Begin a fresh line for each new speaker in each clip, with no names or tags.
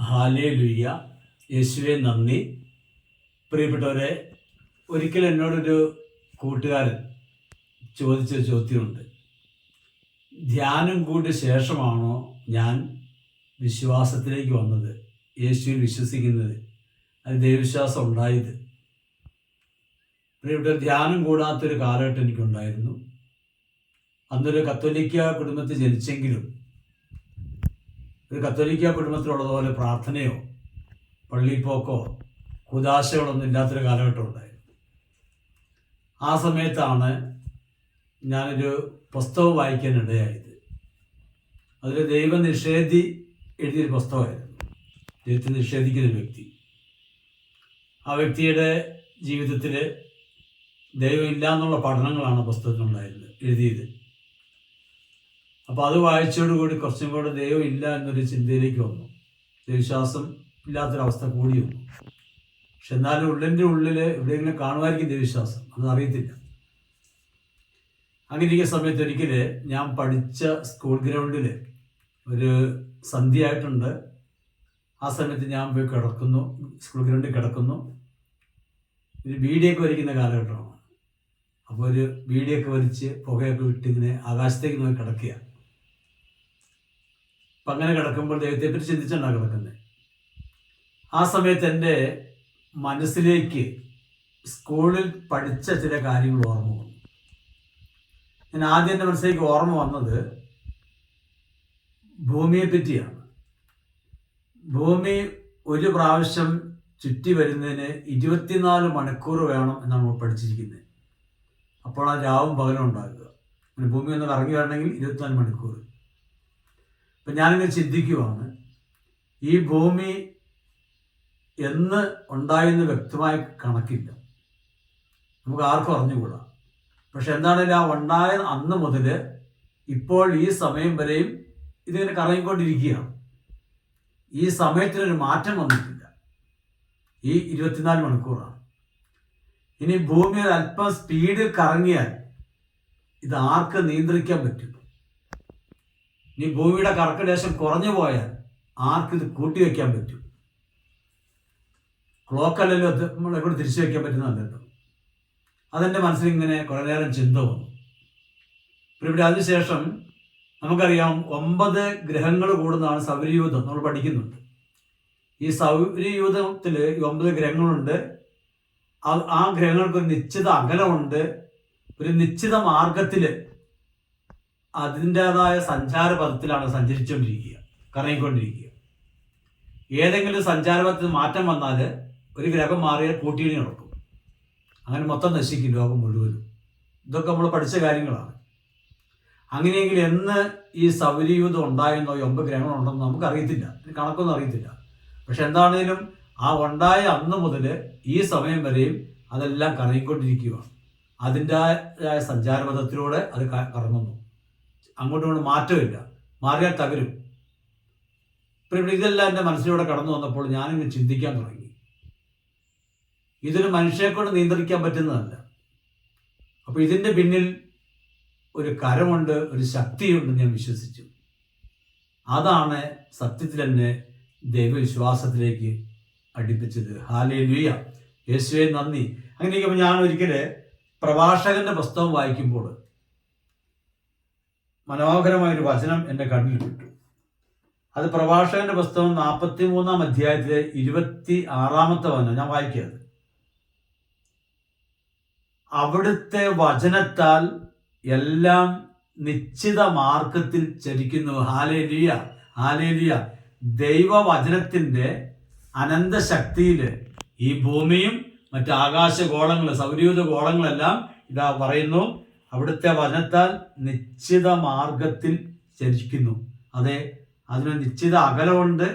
Hallelujah. യേശുവേ നന്ദി. പ്രിയപ്പെട്ടവരെ, ഒരിക്കൽ എന്നോടൊരു കൂട്ടുകാരൻ ചോദിച്ച ചോദ്യമുണ്ട്. ധ്യാനം കൂടിയ ശേഷമാണോ ഞാൻ വിശ്വാസത്തിലേക്ക് വന്നത്, യേശുവിൽ വിശ്വസിക്കുന്നത്, അത് ദൈവവിശ്വാസം ഉണ്ടായത്? പ്രിയപ്പെട്ട, ധ്യാനം കൂടാത്തൊരു കാലഘട്ടം എനിക്കുണ്ടായിരുന്നു. അന്നൊരു കത്തോലിക്ക കുടുംബത്തിൽ ജനിച്ചെങ്കിലും ഒരു കത്തോലിക്ക കുടുംബത്തിലുള്ളതുപോലെ പ്രാർത്ഥനയോ പള്ളിയിൽ പോക്കോ കുദാശകളൊന്നും ഇല്ലാത്തൊരു കാലഘട്ടം ഉണ്ടായിരുന്നു. ആ സമയത്താണ് ഞാനൊരു പുസ്തകം വായിക്കാനിടയായത്. അതൊരു ദൈവനിഷേധി എഴുതിയൊരു പുസ്തകമായിരുന്നു. ദൈവത്തെ നിഷേധിക്കുന്ന ഒരു വ്യക്തി. ആ വ്യക്തിയുടെ ജീവിതത്തിൽ ദൈവമില്ല എന്നുള്ള പഠനങ്ങളാണ് പുസ്തകത്തിലുണ്ടായിരുന്നത്, എഴുതിയത്. അപ്പോൾ അത് വായിച്ചതോടുകൂടി കുറച്ചും കൂടെ ദൈവം ഇല്ല എന്നൊരു ചിന്തയിലേക്ക് വന്നു. ദൈവവിശ്വാസം ഇല്ലാത്തൊരവസ്ഥ കൂടി വന്നു. പക്ഷെ എന്നാലും ഉള്ളിൻ്റെ ഉള്ളിൽ എവിടെയെങ്കിലും കാണുമായിരിക്കും ദൈവവിശ്വാസം, അത് അറിയത്തില്ല. അങ്ങനെ ഇരിക്കുന്ന സമയത്ത് ഒരിക്കൽ ഞാൻ പഠിച്ച സ്കൂൾ ഗ്രൗണ്ടിൽ ഒരു സന്ധ്യയായിട്ടുണ്ട്. ആ സമയത്ത് ഞാൻ പോയി കിടക്കുന്നു, സ്കൂൾ ഗ്രൗണ്ടിൽ കിടക്കുന്നു. ഒരു ബീഡിയൊക്കെ വലിക്കുന്ന കാലഘട്ടമാണ്. അപ്പോൾ ഒരു ബീഡിയൊക്കെ വലിച്ച് പുകയൊക്കെ വിട്ടിങ്ങനെ ആകാശത്തേക്ക് നോക്കി കിടക്കുക. അപ്പം അങ്ങനെ കിടക്കുമ്പോൾ ദൈവത്തെപ്പറ്റി ചിന്തിച്ചാണ് കിടക്കുന്നത്. ആ സമയത്ത് എൻ്റെ മനസ്സിലേക്ക് സ്കൂളിൽ പഠിച്ച ചില കാര്യങ്ങൾ ഓർമ്മ വന്നു. ഞാൻ ആദ്യം എൻ്റെ മനസ്സിലേക്ക് ഓർമ്മ വന്നത് ഭൂമിയെ പറ്റിയാണ്. ഭൂമി ഒരു പ്രാവശ്യം ചുറ്റി വരുന്നതിന് 24 മണിക്കൂർ വേണം എന്നാണ് നമ്മൾ പഠിച്ചിരിക്കുന്നത്. അപ്പോൾ ആ രാവും പകലും ഉണ്ടാകുക. പിന്നെ ഭൂമി ഒന്ന് കറങ്ങി വരണമെങ്കിൽ 24 മണിക്കൂർ. അപ്പം ഞാനിങ്ങനെ ചിന്തിക്കുവാണ്, ഈ ഭൂമി എന്ന് ഉണ്ടായെന്ന് വ്യക്തമായ കണക്കില്ല, നമുക്ക് ആർക്കും അറിഞ്ഞുകൂടാ. പക്ഷെ എന്താണെങ്കിലും ആ ഉണ്ടായ അന്ന് മുതൽ ഇപ്പോൾ ഈ സമയം വരെയും ഇതിങ്ങനെ കറങ്ങിക്കൊണ്ടിരിക്കുകയാണ്. ഈ സമയത്തിനൊരു മാറ്റം വന്നിട്ടില്ല. ഈ 24 മണിക്കൂറാണ്. ഇനി ഭൂമി അല്പം സ്പീഡിൽ കറങ്ങിയാൽ ഇത് ആർക്ക് നിയന്ത്രിക്കാൻ പറ്റും? ഇനി ഭൂമിയുടെ കറക്കദേശം കുറഞ്ഞു പോയാൽ ആർക്കിത് കൂട്ടിവെക്കാൻ പറ്റും? ക്ലോക്കല്ലല്ലോ നമ്മളെ കൂടെ തിരിച്ചു വയ്ക്കാൻ പറ്റുന്നതല്ലോ. അതെൻ്റെ മനസ്സിൽ ഇങ്ങനെ കുറേ നേരം ചിന്ത വന്നു. ഇവിടെ അതിനുശേഷം നമുക്കറിയാം 9 ഗ്രഹങ്ങൾ കൂടുന്നതാണ് സൗരയൂഥം, നമ്മൾ പഠിക്കുന്നുണ്ട്. ഈ സൗരയൂഥത്തിൽ 9 ഗ്രഹങ്ങളുണ്ട്. ആ ഗ്രഹങ്ങൾക്ക് ഒരു നിശ്ചിത അകലമുണ്ട്. ഒരു നിശ്ചിത മാർഗത്തിൽ അതിൻ്റേതായ സഞ്ചാരപഥത്തിലാണ് സഞ്ചരിച്ചുകൊണ്ടിരിക്കുക, കറങ്ങിക്കൊണ്ടിരിക്കുക. ഏതെങ്കിലും സഞ്ചാരപഥത്തിൽ മാറ്റം വന്നാൽ ഒരു ഗ്രഹം മാറിയാൽ കൂട്ടിയിടി നടക്കും. അങ്ങനെ മൊത്തം നശിക്കും ലോകം മുഴുവനും. ഇതൊക്കെ നമ്മൾ പഠിച്ച കാര്യങ്ങളാണ്. അങ്ങനെയെങ്കിൽ എന്ന് ഈ സൗരയൂഥം ഉണ്ടായെന്നോ 9 ഗ്രഹങ്ങളുണ്ടെന്നോ നമുക്കറിയത്തില്ല, കണക്കൊന്നും അറിയത്തില്ല. പക്ഷെ എന്താണേലും ആ ഉണ്ടായ അന്ന് മുതൽ ഈ സമയം വരെയും അതെല്ലാം കറങ്ങിക്കൊണ്ടിരിക്കുകയാണ്. അതിൻ്റെതായ സഞ്ചാരപഥത്തിലൂടെ അത് കറങ്ങുന്നു. അങ്ങോട്ടും ഇങ്ങോട്ടും മാറ്റമില്ല, മാറിയാൽ തകരും. ഇപ്പോൾ ഇതെല്ലാം എൻ്റെ മനസ്സിലൂടെ കടന്നു വന്നപ്പോൾ ഞാനിങ്ങനെ ചിന്തിക്കാൻ തുടങ്ങി, ഇതൊരു മനുഷ്യനെ കൊണ്ട് നിയന്ത്രിക്കാൻ പറ്റുന്നതല്ല. അപ്പോൾ ഇതിൻ്റെ പിന്നിൽ ഒരു കരമുണ്ട്, ഒരു ശക്തിയുണ്ടെന്ന് ഞാൻ വിശ്വസിച്ചു. അതാണ് സത്യത്തിൽ എന്നെ ദൈവവിശ്വാസത്തിലേക്ക് അടുപ്പിച്ചത്. ഹല്ലേലൂയ, യേശുവേ നന്ദി. അങ്ങനെയൊക്കെ ഞാൻ ഒരിക്കൽ പ്രഭാഷകന്റെ പുസ്തകം വായിക്കുമ്പോൾ മനോഹരമായൊരു വചനം എൻ്റെ കണ്ണിൽ പെട്ടു. അത് പ്രഭാഷകന്റെ പുസ്തകം 43-ാം അധ്യായത്തിലെ 26-ാമത്തെ വചനം ഞാൻ വായിക്കുന്നത്. അവിടുത്തെ വചനത്താൽ എല്ലാം നിശ്ചിത മാർഗത്തിൽ ചരിക്കുന്നു. Hallelujah, hallelujah. ദൈവവചനത്തിൻ്റെ അനന്തശക്തിയിൽ ഈ ഭൂമിയും മറ്റ് ആകാശഗോളങ്ങൾ, സൗരയൂഥ ഗോളങ്ങളെല്ലാം ഇതാ പറയുന്നു, അവിടുത്തെ വചനത്താൽ നിശ്ചിത മാർഗത്തിൽ ചരിക്കുന്നു. അതെ, അതിന് നിശ്ചിത അകലമുണ്ട്,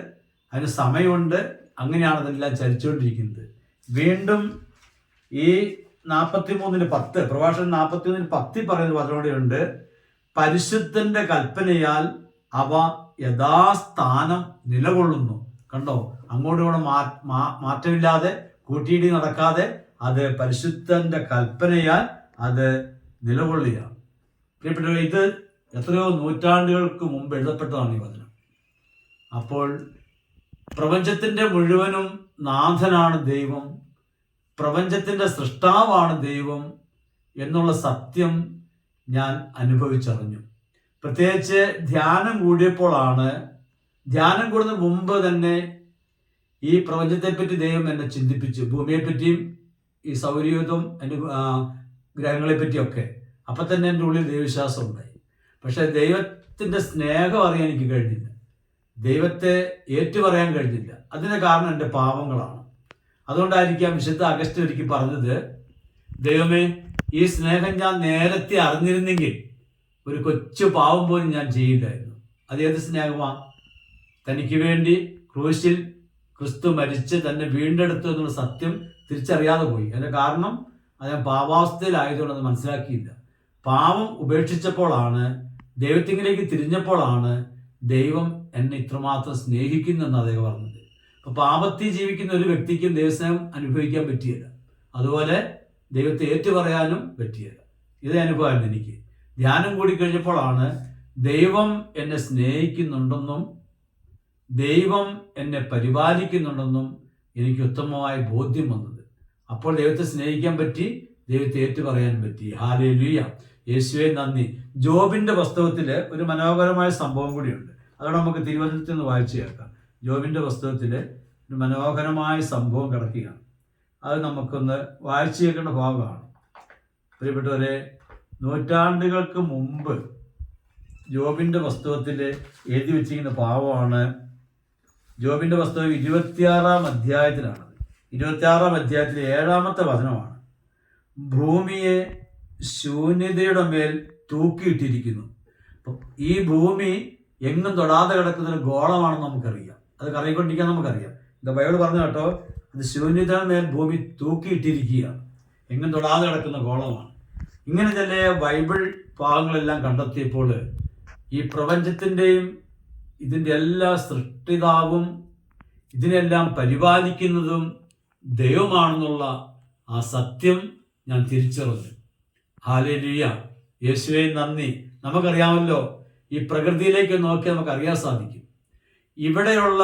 അതിന് സമയമുണ്ട്. അങ്ങനെയാണ് അതെല്ലാം ചരിച്ചുകൊണ്ടിരിക്കുന്നത്. വീണ്ടും ഈ 43:10 പ്രഭാഷകൻ 43:10 പറയുന്ന വചനോടെയുണ്ട്, പരിശുദ്ധന്റെ കൽപ്പനയാൽ അവ യഥാസ്ഥാനം നിലകൊള്ളുന്നു. കണ്ടോ, അങ്ങോട്ടും ഇങ്ങോട്ടും മാറ്റമില്ലാതെ കൂട്ടിയിടി നടക്കാതെ അത് പരിശുദ്ധന്റെ കൽപ്പനയാൽ അത് നിലകൊള്ളുകയാണ്. പ്രിയപ്പെട്ടവർ, ഇത് എത്രയോ നൂറ്റാണ്ടുകൾക്ക് മുമ്പ് എഴുതപ്പെട്ടതാണ് ഈ വചനം. അപ്പോൾ പ്രപഞ്ചത്തിൻ്റെ മുഴുവനും നാഥനാണ് ദൈവം, പ്രപഞ്ചത്തിൻ്റെ സൃഷ്ടാവാണ് ദൈവം എന്നുള്ള സത്യം ഞാൻ അനുഭവിച്ചറിഞ്ഞു. പ്രത്യേകിച്ച് ധ്യാനം കൂടിയപ്പോഴാണ്, ധ്യാനം കൂടുന്നതിന് മുമ്പ് തന്നെ ഈ പ്രപഞ്ചത്തെപ്പറ്റി ദൈവം എന്നെ ചിന്തിപ്പിച്ചു, ഭൂമിയെപ്പറ്റിയും ഈ സൗരയൂഥം എൻ്റെ ഗ്രഹങ്ങളെപ്പറ്റിയൊക്കെ. അപ്പം തന്നെ എൻ്റെ ഉള്ളിൽ ദൈവവിശ്വാസം ഉണ്ടായി. പക്ഷേ ദൈവത്തിൻ്റെ സ്നേഹം അറിയാൻ എനിക്ക് കഴിഞ്ഞില്ല, ദൈവത്തെ ഏറ്റുപറയാൻ കഴിഞ്ഞില്ല. അതിന് കാരണം എൻ്റെ പാപങ്ങളാണ്. അതുകൊണ്ടായിരിക്കാം വിശുദ്ധ അഗസ്റ്റിൻ ഒരിക്കൽ പറഞ്ഞത്, ദൈവമേ, ഈ സ്നേഹം ഞാൻ നേരത്തെ അറിഞ്ഞിരുന്നെങ്കിൽ ഒരു കൊച്ചു പാവം പോലും ഞാൻ ചെയ്യില്ലായിരുന്നു. അതേത് സ്നേഹമാണ്? തനിക്ക് വേണ്ടി ക്രൂശിൽ ക്രിസ്തു മരിച്ച് തന്നെ വീണ്ടെടുത്തു എന്നുള്ള സത്യം തിരിച്ചറിയാതെ പോയി. അതിൻ്റെ കാരണം അത് പാപാവസ്ഥയിലായതുകൊണ്ട് അത് മനസ്സിലാക്കിയില്ല. പാപം ഉപേക്ഷിച്ചപ്പോഴാണ്, ദൈവത്തിങ്കിലേക്ക് തിരിഞ്ഞപ്പോഴാണ് ദൈവം എന്നെ ഇത്രമാത്രം സ്നേഹിക്കുന്നെന്ന് അദ്ദേഹം പറഞ്ഞത്. അപ്പോൾ പാപത്തിൽ ജീവിക്കുന്ന ഒരു വ്യക്തിക്കും ദൈവസ്നേഹം അനുഭവിക്കാൻ പറ്റിയില്ല, അതുപോലെ ദൈവത്തെ ഏറ്റുപറയാനും പറ്റിയില്ല. ഇതേ അനുഭവമായിരുന്നു എനിക്ക്. ധ്യാനം കൂടി കഴിഞ്ഞപ്പോഴാണ് ദൈവം എന്നെ സ്നേഹിക്കുന്നുണ്ടെന്നും ദൈവം എന്നെ പരിപാലിക്കുന്നുണ്ടെന്നും എനിക്ക് ഉത്തമമായ ബോധ്യം വന്നത്. അപ്പോൾ ദൈവത്തെ സ്നേഹിക്കാൻ പറ്റി, ദൈവത്തെ ഏറ്റുപറയാൻ പറ്റി. ഹല്ലേലൂയ, യേശുവേ നന്ദി. ജോബിൻ്റെ പുസ്തകത്തിൽ ഒരു മനോഹരമായ സംഭവം കൂടിയുണ്ട്. അതോടെ നമുക്ക് തിരുവനന്തപുരത്ത് നിന്ന് വായിച്ചു കേൾക്കാം. ജോബിൻ്റെ പുസ്തകത്തിൽ ഒരു മനോഹരമായ സംഭവം കിടക്കുകയാണ്. അത് നമുക്കൊന്ന് വായിച്ചു കേൾക്കേണ്ട ഭാഗമാണ്. പ്രിയപ്പെട്ടവരെ, നൂറ്റാണ്ടുകൾക്ക് മുമ്പ് ജോബിൻ്റെ പുസ്തകത്തിൽ എഴുതി വച്ചിരിക്കുന്ന ഭാവമാണ്. ജോബിൻ്റെ പുസ്തകം 26-ാം അധ്യായത്തിലാണ്. 26-ാം അധ്യായത്തിലെ 7-ാമത്തെ വചനമാണ്. ഭൂമിയെ ശൂന്യതയുടെ മേൽ തൂക്കിയിട്ടിരിക്കുന്നു. അപ്പം ഈ ഭൂമി എങ്ങും തൊടാതെ കിടക്കുന്ന ഒരു ഗോളമാണെന്ന് നമുക്കറിയാം. അത് കറങ്ങിക്കൊണ്ടിരിക്കാൻ നമുക്കറിയാം. എന്താ ബൈബിൾ പറഞ്ഞു കേട്ടോ, അത് ശൂന്യതയുടെ മേൽ ഭൂമി തൂക്കിയിട്ടിരിക്കുകയാണ്, എങ്ങും തൊടാതെ കിടക്കുന്ന ഗോളമാണ്. ഇങ്ങനെ ചില ബൈബിൾ ഭാഗങ്ങളെല്ലാം കണ്ടെത്തിയപ്പോൾ ഈ പ്രപഞ്ചത്തിൻ്റെയും ഇതിൻ്റെ എല്ലാ സൃഷ്ടിതാവും ഇതിനെല്ലാം പരിപാലിക്കുന്നതും ദൈവമാണെന്നുള്ള ആ സത്യം ഞാൻ തിരിച്ചറിഞ്ഞു. ഹല്ലേലൂയ, യേശുവേ നന്ദി. നമുക്കറിയാമല്ലോ, ഈ പ്രകൃതിയിലേക്ക് നോക്കി നമുക്കറിയാൻ സാധിക്കും, ഇവിടെയുള്ള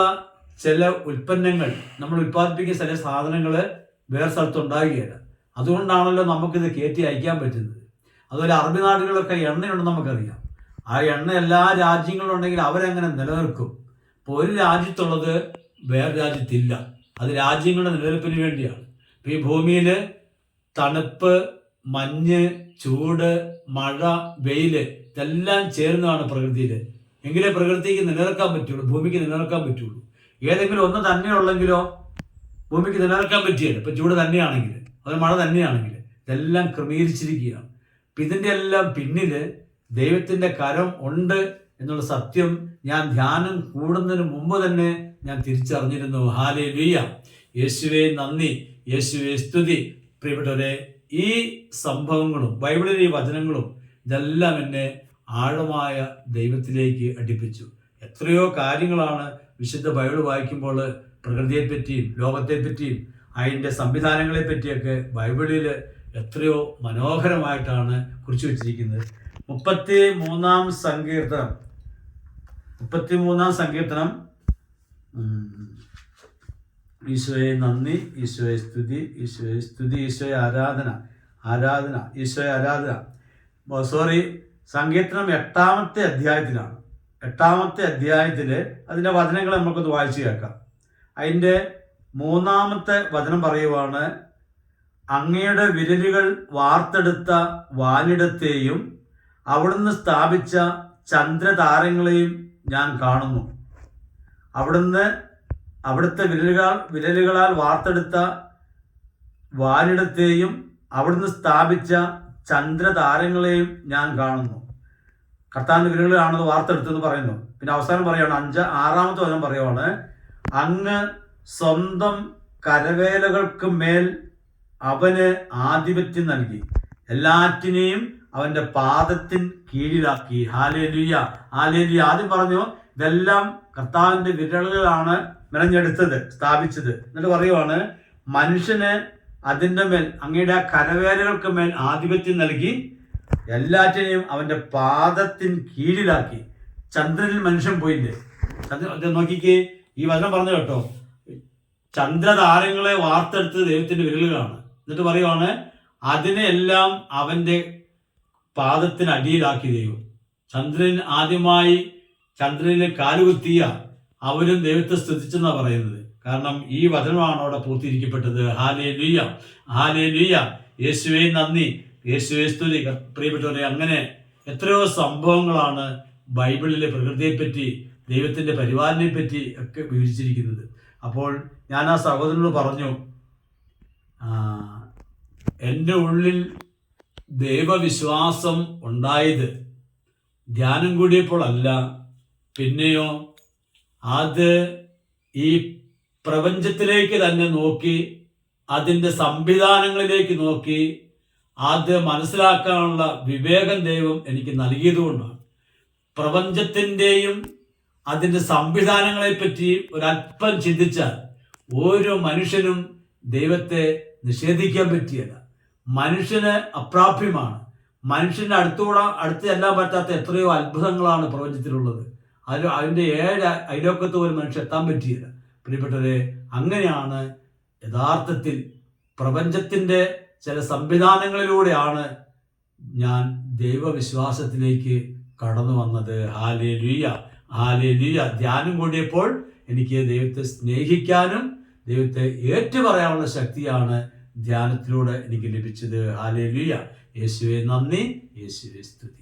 ചില ഉൽപ്പന്നങ്ങൾ, നമ്മൾ ഉൽപ്പാദിപ്പിക്കുന്ന ചില സാധനങ്ങൾ വേറെ സ്ഥലത്തുണ്ടാകുകയില്ല. അതുകൊണ്ടാണല്ലോ നമുക്കിത് കയറ്റി അയക്കാൻ പറ്റുന്നത്. അതുപോലെ അറബി നാടുകളൊക്കെ എണ്ണയുണ്ടെന്ന് നമുക്കറിയാം. ആ എണ്ണ എല്ലാ രാജ്യങ്ങളും ഉണ്ടെങ്കിൽ അവരെങ്ങനെ നിലനിൽക്കും? ഇപ്പോൾ ഒരു രാജ്യത്തുള്ളത് വേറെ രാജ്യത്തില്ല. അത് രാജ്യങ്ങളുടെ നിലനിൽപ്പിന് വേണ്ടിയാണ്. ഇപ്പോൾ ഈ ഭൂമിയിൽ തണുപ്പ്, മഞ്ഞ്, ചൂട്, മഴ, വെയിൽ ഇതെല്ലാം ചേരുന്നതാണ് പ്രകൃതിയിൽ. എങ്കിലേ പ്രകൃതിക്ക് നിലനിൽക്കാൻ പറ്റുള്ളൂ, ഭൂമിക്ക് നിലനിൽക്കാൻ പറ്റുള്ളൂ. ഏതെങ്കിലും ഒന്ന് തന്നെ ഉള്ളെങ്കിലോ ഭൂമിക്ക് നിലനിൽക്കാൻ പറ്റിയല്ല. ഇപ്പം ചൂട് തന്നെയാണെങ്കിൽ, അത് മഴ തന്നെയാണെങ്കിൽ, ഇതെല്ലാം ക്രമീകരിച്ചിരിക്കുകയാണ്. അപ്പം ഇതിൻ്റെ എല്ലാം പിന്നിൽ ദൈവത്തിൻ്റെ കരം ഉണ്ട് എന്നുള്ള സത്യം ഞാൻ ധ്യാനം കൂടുന്നതിന് മുമ്പ് തന്നെ ഞാൻ തിരിച്ചറിഞ്ഞിരുന്നു. ഹല്ലേലൂയ, യേശുവേ നന്ദി, യേശുവേ സ്തുതി. പ്രിയപ്പെട്ടവരെ, ഈ സംഭവങ്ങളും ബൈബിളിലെ ഈ വചനങ്ങളും ഇതെല്ലാം എന്നെ ആഴമായ ദൈവത്തിലേക്ക് അടുപ്പിച്ചു. എത്രയോ കാര്യങ്ങളാണ് വിശുദ്ധ ബൈബിൾ വായിക്കുമ്പോൾ പ്രകൃതിയെപ്പറ്റിയും ലോകത്തെപ്പറ്റിയും അതിൻ്റെ സംവിധാനങ്ങളെ പറ്റിയൊക്കെ ബൈബിളിൽ എത്രയോ മനോഹരമായിട്ടാണ് കുറിച്ചു വച്ചിരിക്കുന്നത്. 33-ാം സങ്കീർത്തനം ഈശോയെ നന്ദി, ഈശോയെ സ്തുതി, ഈശോയെ സ്തുതി, ഈശോയെ ആരാധന, ഈശോയെ ആരാധന. സങ്കീർത്തനം 8-ാമത്തെ അധ്യായത്തിലാണ്. 8-ാമത്തെ അധ്യായത്തിൽ അതിൻ്റെ വചനങ്ങൾ നമുക്കൊന്ന് വായിച്ചു കേൾക്കാം. അതിൻ്റെ 3-ാമത്തെ വചനം പറയുവാണ്, അങ്ങയുടെ വിരലുകൾ വാർത്തെടുത്ത വാനിടത്തെയും അവിടുന്ന് സ്ഥാപിച്ച ചന്ദ്രതാരങ്ങളെയും ഞാൻ കാണുന്നു. അവിടുത്തെ വിരലുകളാൽ വാർത്തെടുത്ത വാനിടത്തെയും അവിടുന്ന് സ്ഥാപിച്ച ചന്ദ്രതാരങ്ങളെയും ഞാൻ കാണുന്നു. കർത്താവിൻ്റെ വിരലുകളാണത് വാർത്തെടുത്തെന്ന് പറയുന്നു. പിന്നെ അവസാനം പറയുകയാണ്, 6-ാമത്തെ വചനം പറയുവാണ്, അങ്ങ് സ്വന്തം കരവേലകൾക്ക് മേൽ അവന് ആധിപത്യം നൽകി, എല്ലാറ്റിനെയും അവൻ്റെ പാദത്തിൻ കീഴിലാക്കി. Hallelujah, hallelujah. ആദ്യം പറഞ്ഞു ഇതെല്ലാം കർത്താവിൻ്റെ വിരലുകളാണ് മെനഞ്ഞെടുത്തത്, സ്ഥാപിച്ചത്. എന്നിട്ട് പറയുവാണ്, മനുഷ്യന് അതിൻ്റെ മേൽ, അങ്ങയുടെ ആ കരവേലകൾക്ക് മേൽ ആധിപത്യം നൽകി, എല്ലാറ്റിനെയും അവൻ്റെ പാദത്തിൻ കീഴിലാക്കി. ചന്ദ്രനിൽ മനുഷ്യൻ പോയില്ലേ? നോക്കിക്കേ, ഈ വചനം പറഞ്ഞു കേട്ടോ, ചന്ദ്രതാരങ്ങളെ വാർത്തെടുത്ത് ദൈവത്തിന്റെ വിരലുകളാണ്. എന്നിട്ട് പറയുവാണ്, അതിനെല്ലാം അവന്റെ പാദത്തിന് അടിയിലാക്കി ദൈവം. ആദ്യമായി ചന്ദ്രനിൽ കാലുകുത്തിയ അവരും ദൈവത്തെ സ്തുതിച്ചെന്നാ പറയുന്നത്. കാരണം ഈ വചനമാണ് അവിടെ പൂർത്തീകരിക്കപ്പെട്ടത്. ഹല്ലേലൂയ, ഹല്ലേലൂയ, യേശുവേ നന്ദി, യേശുവേ സ്തുതി. പ്രിയപ്പെട്ടവരെ, അങ്ങനെ എത്രയോ സംഭവങ്ങളാണ് ബൈബിളിലെ പ്രകൃതിയെപ്പറ്റി, ദൈവത്തിന്റെ പരിപാലനയെ പറ്റി ഒക്കെ വിവരിച്ചിരിക്കുന്നത്. അപ്പോൾ ഞാൻ ആ സഹോദരനോട് പറഞ്ഞു, എൻ്റെ ഉള്ളിൽ ദൈവവിശ്വാസം ഉണ്ടായത് ധ്യാനം കൂടിയപ്പോൾ അല്ല, പിന്നെയോ അത് ഈ പ്രപഞ്ചത്തിലേക്ക് തന്നെ നോക്കി, അതിൻ്റെ സംവിധാനങ്ങളിലേക്ക് നോക്കി അത് മനസ്സിലാക്കാനുള്ള വിവേകം ദൈവം എനിക്ക് നൽകിയതുകൊണ്ടാണ്. പ്രപഞ്ചത്തിൻ്റെയും അതിൻ്റെ സംവിധാനങ്ങളെപ്പറ്റി ഒരല്പം ചിന്തിച്ചാൽ ഓരോ മനുഷ്യനും ദൈവത്തെ നിഷേധിക്കാൻ പറ്റിയല്ല. മനുഷ്യന് അപ്രാപ്യമാണ്. മനുഷ്യൻ്റെ അടുത്ത് ചെല്ലാൻ പറ്റാത്ത എത്രയോ അത്ഭുതങ്ങളാണ് പ്രപഞ്ചത്തിലുള്ളത്. അതിൻ്റെ 7 അയലോക്കത്ത് ഒരു മനുഷ്യൻ എത്താൻ പറ്റിയില്ല. പ്രിയപ്പെട്ടവരെ, അങ്ങനെയാണ് യഥാർത്ഥത്തിൽ പ്രപഞ്ചത്തിൻ്റെ ചില സംവിധാനങ്ങളിലൂടെയാണ് ഞാൻ ദൈവവിശ്വാസത്തിലേക്ക് കടന്നു വന്നത്. Hallelujah, hallelujah. ധ്യാനം കൂടിയപ്പോൾ എനിക്ക് ദൈവത്തെ സ്നേഹിക്കാനും ദൈവത്തെ ഏറ്റുപറയാനുള്ള ശക്തിയാണ് ധ്യാനത്തിലൂടെ എനിക്ക് ലഭിച്ചത്. ഹല്ലേലൂയ. യേശുവേ നന്ദി, യേശുവേ സ്തുതി.